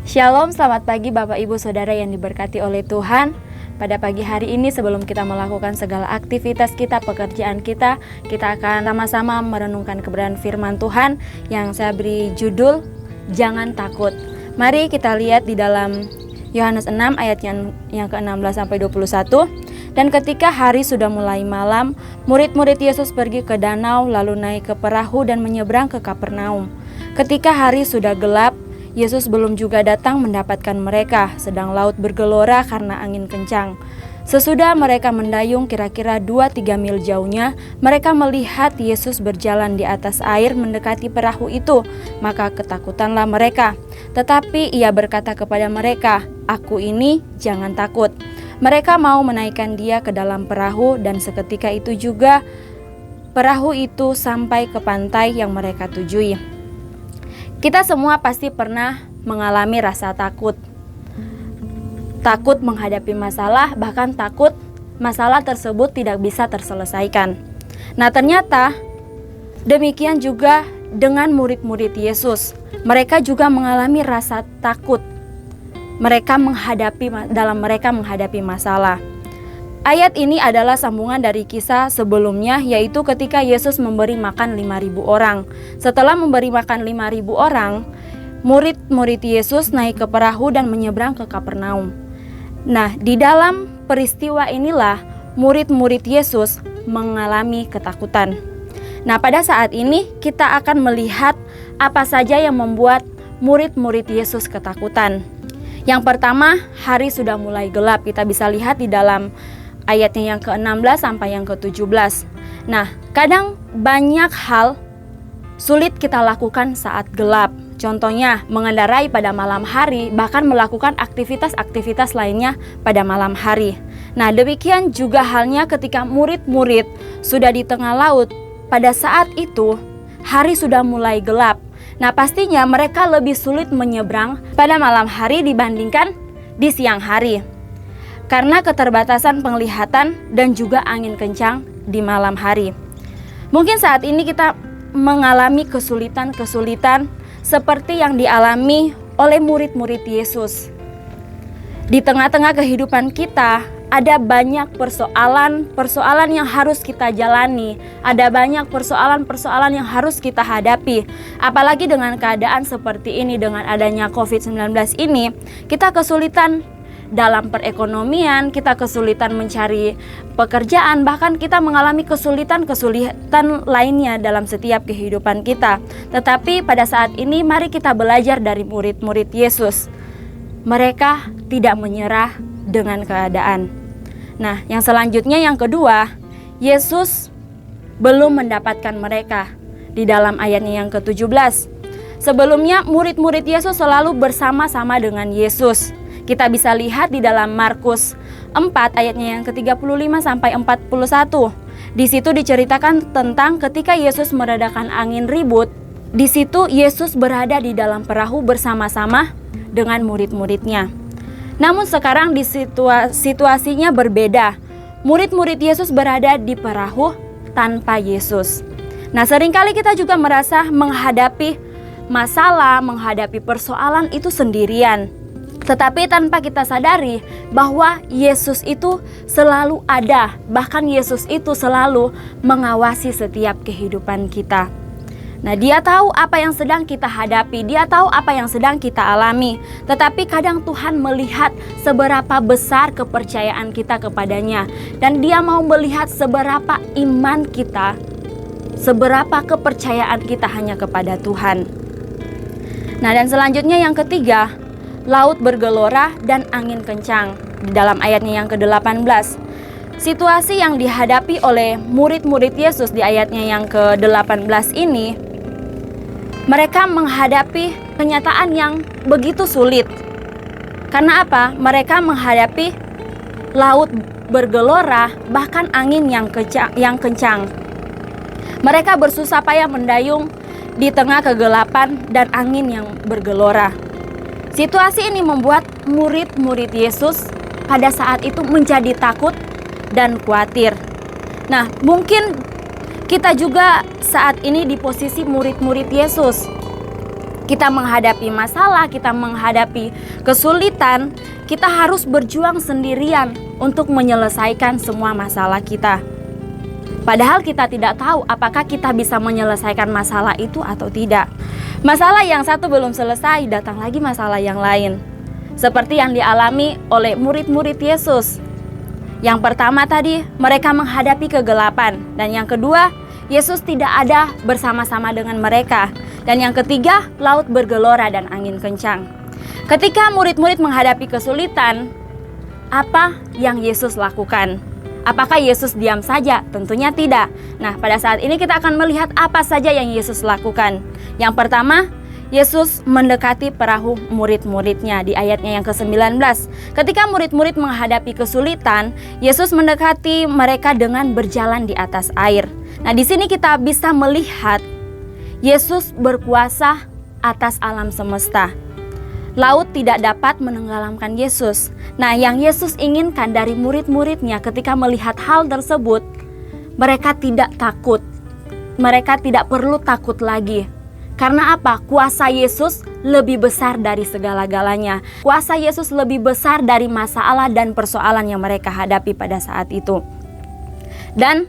Shalom, selamat pagi Bapak Ibu Saudara yang diberkati oleh Tuhan. Pada pagi hari ini sebelum kita melakukan segala aktivitas kita, pekerjaan kita akan sama-sama merenungkan kebenaran firman Tuhan yang saya beri judul Jangan Takut. Mari kita lihat di dalam Yohanes 6 ayat yang ke-16 sampai 21. Dan ketika hari sudah mulai malam, murid-murid Yesus pergi ke danau lalu naik ke perahu dan menyeberang ke Kapernaum. Ketika hari sudah gelap, Yesus belum juga datang mendapatkan mereka, sedang laut bergelora karena angin kencang. Sesudah mereka mendayung kira-kira 2-3 mil jauhnya, mereka melihat Yesus berjalan di atas air mendekati perahu itu, maka ketakutanlah mereka. Tetapi ia berkata kepada mereka, "Aku ini, jangan takut." Mereka mau menaikkan dia ke dalam perahu dan seketika itu juga perahu itu sampai ke pantai yang mereka tujui. Kita semua pasti pernah mengalami rasa takut. Takut menghadapi masalah, bahkan takut masalah tersebut tidak bisa terselesaikan. Nah, ternyata demikian juga dengan murid-murid Yesus. Mereka juga mengalami rasa takut. Mereka menghadapi masalah. Ayat ini adalah sambungan dari kisah sebelumnya, yaitu ketika Yesus memberi makan 5.000 orang. Setelah memberi makan 5.000 orang, murid-murid Yesus naik ke perahu dan menyeberang ke Kapernaum. Nah, di dalam peristiwa inilah murid-murid Yesus mengalami ketakutan. Nah, pada saat ini kita akan melihat apa saja yang membuat murid-murid Yesus ketakutan. Yang pertama, hari sudah mulai gelap. Kita bisa lihat di dalam ayatnya yang ke-16 sampai yang ke-17. Nah, kadang banyak hal sulit kita lakukan saat gelap. Contohnya, mengendarai pada malam hari, bahkan melakukan aktivitas-aktivitas lainnya pada malam hari. Nah, demikian juga halnya ketika murid-murid sudah di tengah laut. Pada saat itu, hari sudah mulai gelap. Nah, pastinya mereka lebih sulit menyeberang pada malam hari dibandingkan di siang hari, karena keterbatasan penglihatan dan juga angin kencang di malam hari. Mungkin saat ini kita mengalami kesulitan-kesulitan seperti yang dialami oleh murid-murid Yesus. Di tengah-tengah kehidupan kita, ada banyak persoalan yang harus kita jalani. Ada banyak persoalan yang harus kita hadapi. Apalagi dengan keadaan seperti ini, dengan adanya COVID-19 ini, kita kesulitan dalam perekonomian, kita kesulitan mencari pekerjaan, bahkan kita mengalami kesulitan lainnya dalam setiap kehidupan kita. Tetapi pada saat ini mari kita belajar dari murid-murid Yesus. Mereka tidak menyerah dengan keadaan. Nah, yang selanjutnya yang kedua, Yesus belum mendapatkan mereka di dalam ayatnya yang ke-17. Sebelumnya murid-murid Yesus selalu bersama-sama dengan Yesus. Kita bisa lihat di dalam Markus 4 ayatnya yang ke-35 sampai 41. Di situ diceritakan tentang ketika Yesus meredakan angin ribut. Di situ Yesus berada di dalam perahu bersama-sama dengan murid-muridnya. Namun sekarang di situasinya berbeda. Murid-murid Yesus berada di perahu tanpa Yesus. Nah, seringkali kita juga merasa menghadapi masalah, menghadapi persoalan itu sendirian. Tetapi tanpa kita sadari bahwa Yesus itu selalu ada, bahkan Yesus itu selalu mengawasi setiap kehidupan kita. Nah, Dia tahu apa yang sedang kita hadapi, Dia tahu apa yang sedang kita alami. Tetapi kadang Tuhan melihat seberapa besar kepercayaan kita kepadanya, dan Dia mau melihat seberapa iman kita, seberapa kepercayaan kita hanya kepada Tuhan. Nah, dan selanjutnya yang ketiga, laut bergelora dan angin kencang di dalam ayatnya yang ke-18. Situasi yang dihadapi oleh murid-murid Yesus di ayatnya yang ke-18 ini, mereka menghadapi kenyataan yang begitu sulit. Karena apa? Mereka menghadapi laut bergelora, bahkan angin yang kencang. Mereka bersusah payah mendayung di tengah kegelapan dan angin yang bergelora. Situasi ini membuat murid-murid Yesus pada saat itu menjadi takut dan khawatir. Nah, mungkin kita juga saat ini di posisi murid-murid Yesus. kita menghadapi masalah, kita menghadapi kesulitan, kita harus berjuang sendirian untuk menyelesaikan semua masalah kita. Padahal kita tidak tahu apakah kita bisa menyelesaikan masalah itu atau tidak. Masalah yang satu belum selesai, datang lagi masalah yang lain. Seperti yang dialami oleh murid-murid Yesus. Yang pertama tadi, mereka menghadapi kegelapan. Dan yang kedua, Yesus tidak ada bersama-sama dengan mereka. Dan yang ketiga, laut bergelora dan angin kencang. Ketika murid-murid menghadapi kesulitan, apa yang Yesus lakukan? Apakah Yesus diam saja? Tentunya tidak. Nah, pada saat ini kita akan melihat apa saja yang Yesus lakukan. Yang pertama, Yesus mendekati perahu murid-muridnya di ayatnya yang ke-19. Ketika murid-murid menghadapi kesulitan, Yesus mendekati mereka dengan berjalan di atas air. Nah, di sini kita bisa melihat Yesus berkuasa atas alam semesta. Laut tidak dapat menenggelamkan Yesus. Nah, yang Yesus inginkan dari murid-muridnya ketika melihat hal tersebut, mereka tidak takut. Mereka tidak perlu takut lagi. Karena apa? Kuasa Yesus lebih besar dari segala-galanya. Kuasa Yesus lebih besar dari masalah dan persoalan yang mereka hadapi pada saat itu. Dan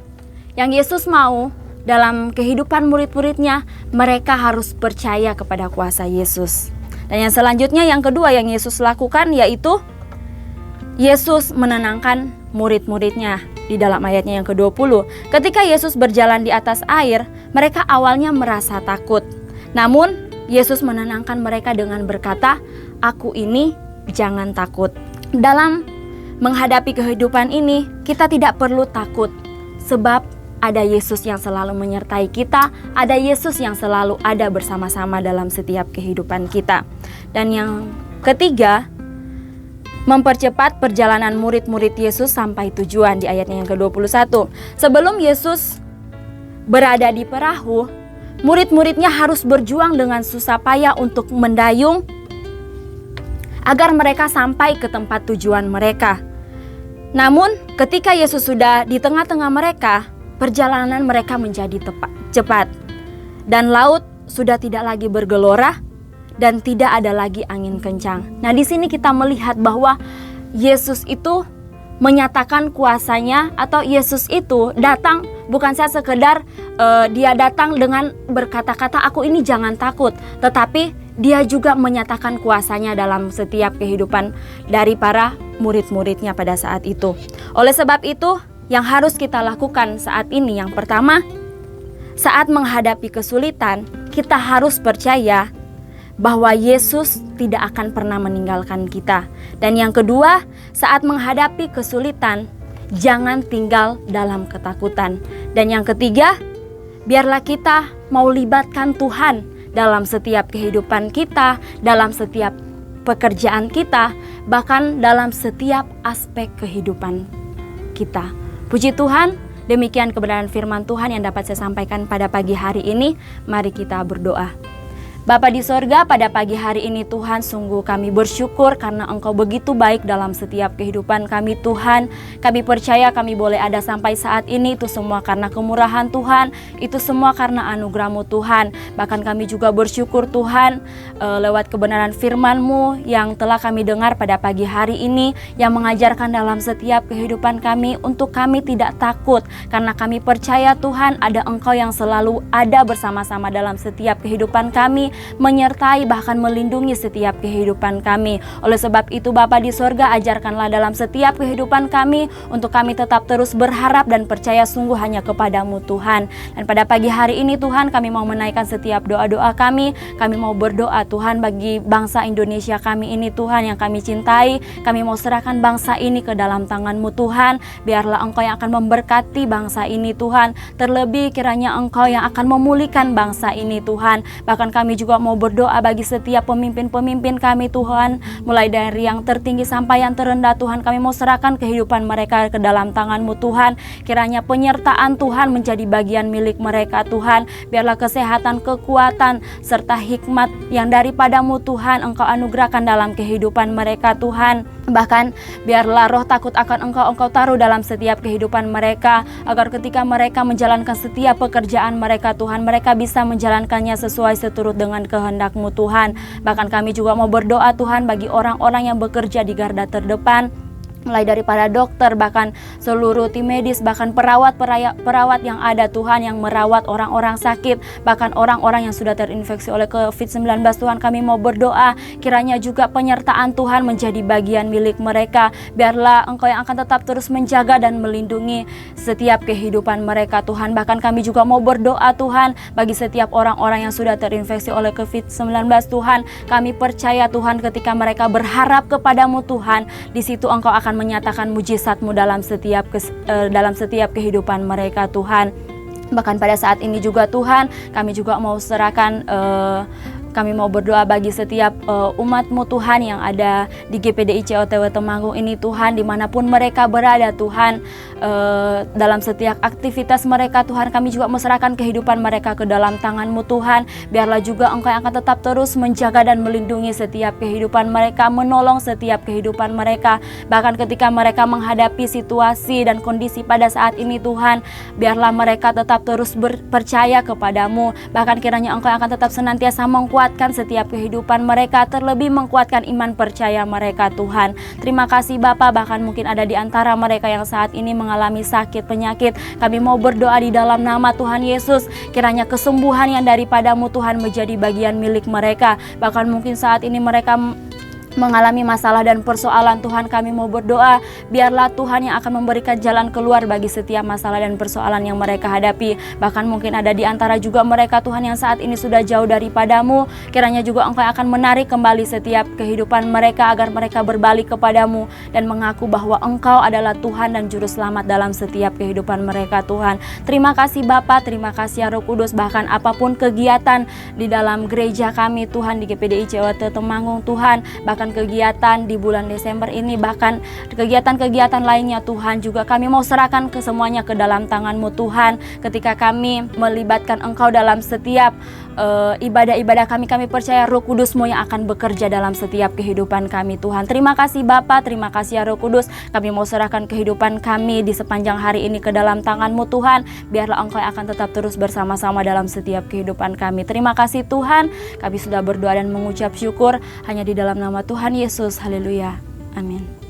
yang Yesus mau dalam kehidupan murid-muridnya, mereka harus percaya kepada kuasa Yesus. Dan yang selanjutnya, yang kedua yang Yesus lakukan, yaitu Yesus menenangkan murid-muridnya di dalam ayatnya yang ke-20. Ketika Yesus berjalan di atas air, mereka awalnya merasa takut. Namun, Yesus menenangkan mereka dengan berkata, "Aku ini, jangan takut." Dalam menghadapi kehidupan ini, kita tidak perlu takut, sebab ada Yesus yang selalu menyertai kita, ada Yesus yang selalu ada bersama-sama dalam setiap kehidupan kita. Dan yang ketiga, mempercepat perjalanan murid-murid Yesus sampai tujuan di ayatnya yang ke-21. Sebelum Yesus berada di perahu, murid-muridnya harus berjuang dengan susah payah untuk mendayung agar mereka sampai ke tempat tujuan mereka. Namun, ketika Yesus sudah di tengah-tengah mereka, perjalanan mereka menjadi cepat. Dan laut sudah tidak lagi bergelora dan tidak ada lagi angin kencang. Nah, di sini kita melihat bahwa Yesus itu menyatakan kuasanya, atau Yesus itu datang bukan saja sekedar dia datang dengan berkata-kata "aku ini jangan takut", tetapi dia juga menyatakan kuasanya dalam setiap kehidupan dari para murid-muridnya pada saat itu. Oleh sebab itu, yang harus kita lakukan saat ini, yang pertama, saat menghadapi kesulitan, kita harus percaya bahwa Yesus tidak akan pernah meninggalkan kita. Dan yang kedua, saat menghadapi kesulitan, jangan tinggal dalam ketakutan. Dan yang ketiga, biarlah kita mau libatkan Tuhan dalam setiap kehidupan kita, dalam setiap pekerjaan kita, bahkan dalam setiap aspek kehidupan kita. Puji Tuhan, demikian kebenaran firman Tuhan yang dapat saya sampaikan pada pagi hari ini. Mari kita berdoa. Bapa di sorga, pada pagi hari ini Tuhan, sungguh kami bersyukur karena Engkau begitu baik dalam setiap kehidupan kami Tuhan. Kami percaya kami boleh ada sampai saat ini, itu semua karena kemurahan Tuhan, itu semua karena anugerah-Mu Tuhan. Bahkan kami juga bersyukur Tuhan lewat kebenaran firman-Mu yang telah kami dengar pada pagi hari ini, yang mengajarkan dalam setiap kehidupan kami untuk kami tidak takut, karena kami percaya Tuhan ada Engkau yang selalu ada bersama-sama dalam setiap kehidupan kami, menyertai bahkan melindungi setiap kehidupan kami. Oleh sebab itu Bapa di sorga, ajarkanlah dalam setiap kehidupan kami untuk kami tetap terus berharap dan percaya sungguh hanya kepadamu Tuhan. Dan pada pagi hari ini Tuhan, kami mau menaikkan setiap doa-doa kami mau berdoa Tuhan bagi bangsa Indonesia kami ini Tuhan yang kami cintai. Kami mau serahkan bangsa ini ke dalam tangan-Mu Tuhan. Biarlah Engkau yang akan memberkati bangsa ini Tuhan. Terlebih kiranya Engkau yang akan memulihkan bangsa ini Tuhan. Bahkan kami juga mau berdoa bagi setiap pemimpin-pemimpin kami Tuhan, mulai dari yang tertinggi sampai yang terendah Tuhan. Kami mau serahkan kehidupan mereka ke dalam tangan-Mu Tuhan. Kiranya penyertaan Tuhan menjadi bagian milik mereka Tuhan. Biarlah kesehatan, kekuatan, serta hikmat yang daripada-Mu Tuhan Engkau anugerahkan dalam kehidupan mereka Tuhan. Bahkan biarlah roh takut akan Engkau taruh dalam setiap kehidupan mereka, agar ketika mereka menjalankan setiap pekerjaan mereka Tuhan, mereka bisa menjalankannya sesuai seturut dengan kehendak-Mu Tuhan. Bahkan kami juga mau berdoa Tuhan bagi orang-orang yang bekerja di garda terdepan, mulai daripada dokter, bahkan seluruh tim medis, bahkan perawat yang ada Tuhan, yang merawat orang-orang sakit, bahkan orang-orang yang sudah terinfeksi oleh COVID-19 Tuhan, kami mau berdoa kiranya juga penyertaan Tuhan menjadi bagian milik mereka. Biarlah Engkau yang akan tetap terus menjaga dan melindungi setiap kehidupan mereka Tuhan. Bahkan kami juga mau berdoa Tuhan bagi setiap orang-orang yang sudah terinfeksi oleh COVID-19 Tuhan. Kami percaya Tuhan ketika mereka berharap kepadamu Tuhan, di situ Engkau akan menyatakan mujizat-Mu dalam setiap kehidupan mereka Tuhan. Bahkan pada saat ini juga Tuhan, kami juga mau serahkan kami mau berdoa bagi setiap umat-Mu Tuhan yang ada di GPDIC OTW Temanggung ini Tuhan, dimanapun mereka berada Tuhan, dalam setiap aktivitas mereka Tuhan, kami juga menyerahkan kehidupan mereka ke dalam tangan-Mu Tuhan. Biarlah juga Engkau yang akan tetap terus menjaga dan melindungi setiap kehidupan mereka, menolong setiap kehidupan mereka. Bahkan ketika mereka menghadapi situasi dan kondisi pada saat ini Tuhan, biarlah mereka tetap terus percaya kepadamu. Bahkan kiranya Engkau akan tetap senantiasa menguatkan setiap kehidupan mereka, terlebih menguatkan iman percaya mereka Tuhan. Terima kasih Bapa. Bahkan mungkin ada di antara mereka yang saat ini mengalami sakit, penyakit, kami mau berdoa di dalam nama Tuhan Yesus, kiranya kesembuhan yang daripadamu Tuhan menjadi bagian milik mereka. Bahkan mungkin saat ini mereka mengalami masalah dan persoalan Tuhan, kami mau berdoa biarlah Tuhan yang akan memberikan jalan keluar bagi setiap masalah dan persoalan yang mereka hadapi. Bahkan mungkin ada di antara juga mereka Tuhan yang saat ini sudah jauh daripadamu, kiranya juga Engkau akan menarik kembali setiap kehidupan mereka agar mereka berbalik kepadamu dan mengaku bahwa Engkau adalah Tuhan dan Juru Selamat dalam setiap kehidupan mereka Tuhan. Terima kasih Bapa, terima kasih ya Roh Kudus. Bahkan apapun kegiatan di dalam gereja kami Tuhan, di GPDIC OTW Temanggung Tuhan, bahkan kegiatan di bulan Desember ini, bahkan kegiatan-kegiatan lainnya Tuhan, juga kami mau serahkan ke semuanya ke dalam tangan-Mu Tuhan. Ketika kami melibatkan Engkau dalam setiap ibadah-ibadah kami percaya Roh Kudus-Mu yang akan bekerja dalam setiap kehidupan kami Tuhan. Terima kasih Bapa, terima kasih ya Roh Kudus. Kami mau serahkan kehidupan kami di sepanjang hari ini ke dalam tangan-Mu Tuhan. Biarlah Engkau yang akan tetap terus bersama-sama dalam setiap kehidupan kami. Terima kasih Tuhan, kami sudah berdoa dan mengucap syukur hanya di dalam nama Tuhan Yesus. Haleluya. Amin.